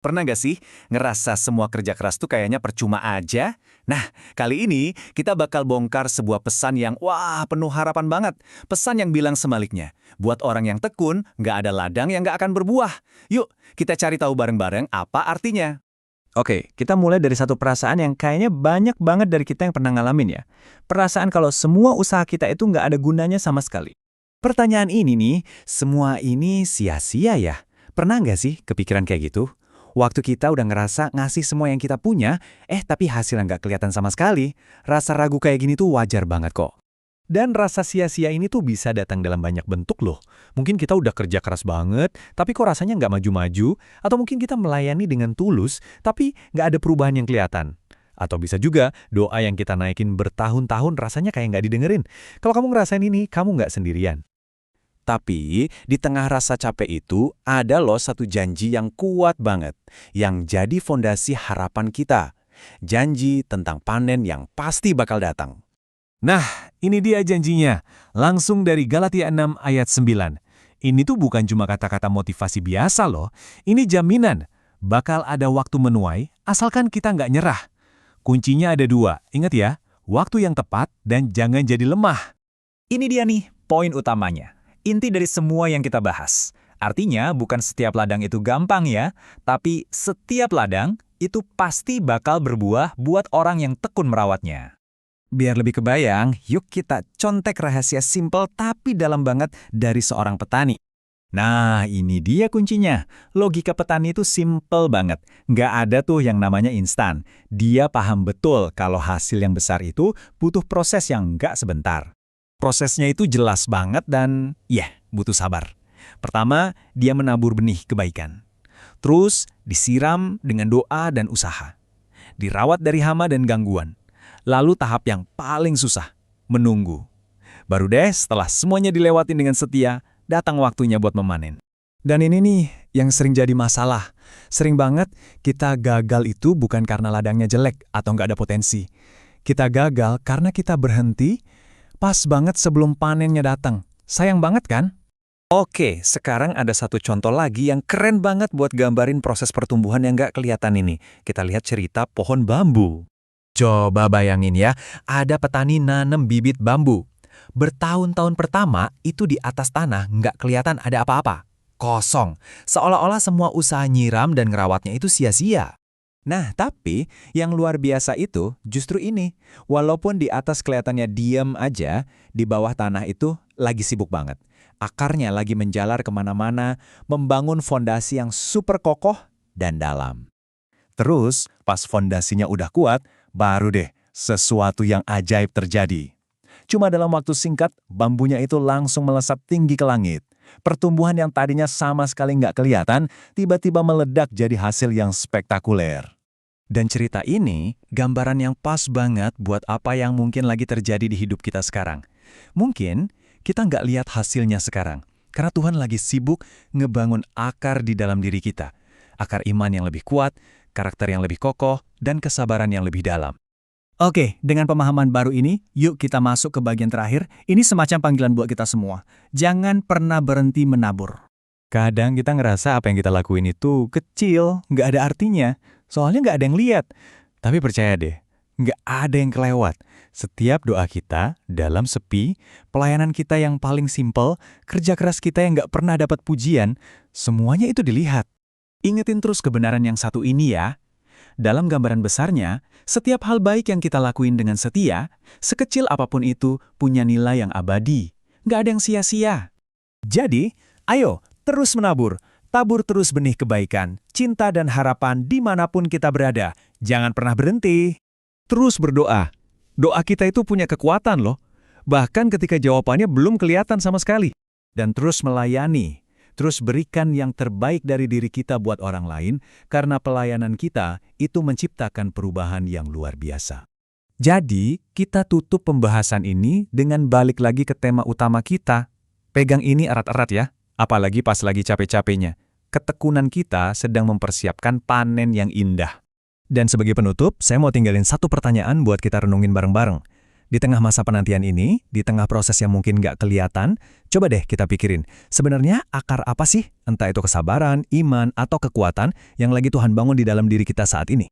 Pernah nggak sih ngerasa semua kerja keras tuh kayaknya percuma aja? Nah, kali ini kita bakal bongkar sebuah pesan yang wah penuh harapan banget. Pesan yang bilang sebaliknya, buat orang yang tekun, nggak ada ladang yang nggak akan berbuah. Yuk, kita cari tahu bareng-bareng apa artinya. Oke, kita mulai dari satu perasaan yang kayaknya banyak banget dari kita yang pernah ngalamin ya. Perasaan kalau semua usaha kita itu nggak ada gunanya sama sekali. Pertanyaan ini nih, semua ini sia-sia ya? Pernah nggak sih kepikiran kayak gitu? Waktu kita udah ngerasa ngasih semua yang kita punya, tapi hasilnya nggak kelihatan sama sekali. Rasa ragu kayak gini tuh wajar banget kok. Dan rasa sia-sia ini tuh bisa datang dalam banyak bentuk loh. Mungkin kita udah kerja keras banget, tapi kok rasanya nggak maju-maju. Atau mungkin kita melayani dengan tulus, tapi nggak ada perubahan yang kelihatan. Atau bisa juga doa yang kita naikin bertahun-tahun rasanya kayak nggak didengerin. Kalau kamu ngerasain ini, kamu nggak sendirian. Tapi di tengah rasa capek itu ada loh satu janji yang kuat banget, yang jadi fondasi harapan kita. Janji tentang panen yang pasti bakal datang. Nah, ini dia janjinya. Langsung dari Galatia 6 ayat 9. Ini tuh bukan cuma kata-kata motivasi biasa loh. Ini jaminan. Bakal ada waktu menuai, asalkan kita nggak nyerah. Kuncinya ada dua. Ingat ya, waktu yang tepat dan jangan jadi lemah. Ini dia nih, poin utamanya. Inti dari semua yang kita bahas. Artinya, bukan setiap ladang itu gampang ya, tapi setiap ladang itu pasti bakal berbuah buat orang yang tekun merawatnya. Biar lebih kebayang, yuk kita contek rahasia simple tapi dalam banget dari seorang petani. Nah, ini dia kuncinya. Logika petani itu simple banget. Nggak ada tuh yang namanya instan. Dia paham betul kalau hasil yang besar itu butuh proses yang nggak sebentar. Prosesnya itu jelas banget dan, butuh sabar. Pertama, dia menabur benih kebaikan. Terus, disiram dengan doa dan usaha. Dirawat dari hama dan gangguan. Lalu tahap yang paling susah, menunggu. Baru deh setelah semuanya dilewati dengan setia, datang waktunya buat memanen. Dan ini nih yang sering jadi masalah. Sering banget kita gagal itu bukan karena ladangnya jelek atau nggak ada potensi. Kita gagal karena kita berhenti pas banget sebelum panennya datang. Sayang banget kan? Oke, sekarang ada satu contoh lagi yang keren banget buat gambarin proses pertumbuhan yang nggak kelihatan ini. Kita lihat cerita pohon bambu. Coba bayangin ya, ada petani nanam bibit bambu. Bertahun-tahun pertama, itu di atas tanah nggak kelihatan ada apa-apa. Kosong. Seolah-olah semua usaha nyiram dan ngerawatnya itu sia-sia. Nah, tapi yang luar biasa itu justru ini. Walaupun di atas kelihatannya diam aja, di bawah tanah itu lagi sibuk banget. Akarnya lagi menjalar kemana-mana, membangun fondasi yang super kokoh dan dalam. Terus, pas fondasinya udah kuat, baru deh sesuatu yang ajaib terjadi. Cuma dalam waktu singkat, bambunya itu langsung melesat tinggi ke langit. Pertumbuhan yang tadinya sama sekali nggak kelihatan, tiba-tiba meledak jadi hasil yang spektakuler. Dan cerita ini, gambaran yang pas banget buat apa yang mungkin lagi terjadi di hidup kita sekarang. Mungkin kita nggak lihat hasilnya sekarang, karena Tuhan lagi sibuk ngebangun akar di dalam diri kita. Akar iman yang lebih kuat, karakter yang lebih kokoh, dan kesabaran yang lebih dalam. Oke, dengan pemahaman baru ini, yuk kita masuk ke bagian terakhir. Ini semacam panggilan buat kita semua. Jangan pernah berhenti menabur. Kadang kita ngerasa apa yang kita lakuin itu kecil, nggak ada artinya. Soalnya nggak ada yang lihat. Tapi percaya deh, nggak ada yang kelewat. Setiap doa kita, dalam sepi, pelayanan kita yang paling simpel, kerja keras kita yang nggak pernah dapat pujian, semuanya itu dilihat. Ingetin terus kebenaran yang satu ini ya. Dalam gambaran besarnya, setiap hal baik yang kita lakuin dengan setia, sekecil apapun itu, punya nilai yang abadi. Nggak ada yang sia-sia. Jadi, ayo terus menabur. Tabur terus benih kebaikan, cinta dan harapan dimanapun kita berada. Jangan pernah berhenti. Terus berdoa. Doa kita itu punya kekuatan loh. Bahkan ketika jawabannya belum kelihatan sama sekali. Dan terus melayani. Terus berikan yang terbaik dari diri kita buat orang lain, karena pelayanan kita itu menciptakan perubahan yang luar biasa. Jadi, kita tutup pembahasan ini dengan balik lagi ke tema utama kita. Pegang ini erat-erat ya, apalagi pas lagi capek-capeknya. Ketekunan kita sedang mempersiapkan panen yang indah. Dan sebagai penutup, saya mau tinggalin satu pertanyaan buat kita renungin bareng-bareng. Di tengah masa penantian ini, di tengah proses yang mungkin nggak kelihatan, coba deh kita pikirin, sebenarnya akar apa sih? Entah itu kesabaran, iman, atau kekuatan yang lagi Tuhan bangun di dalam diri kita saat ini.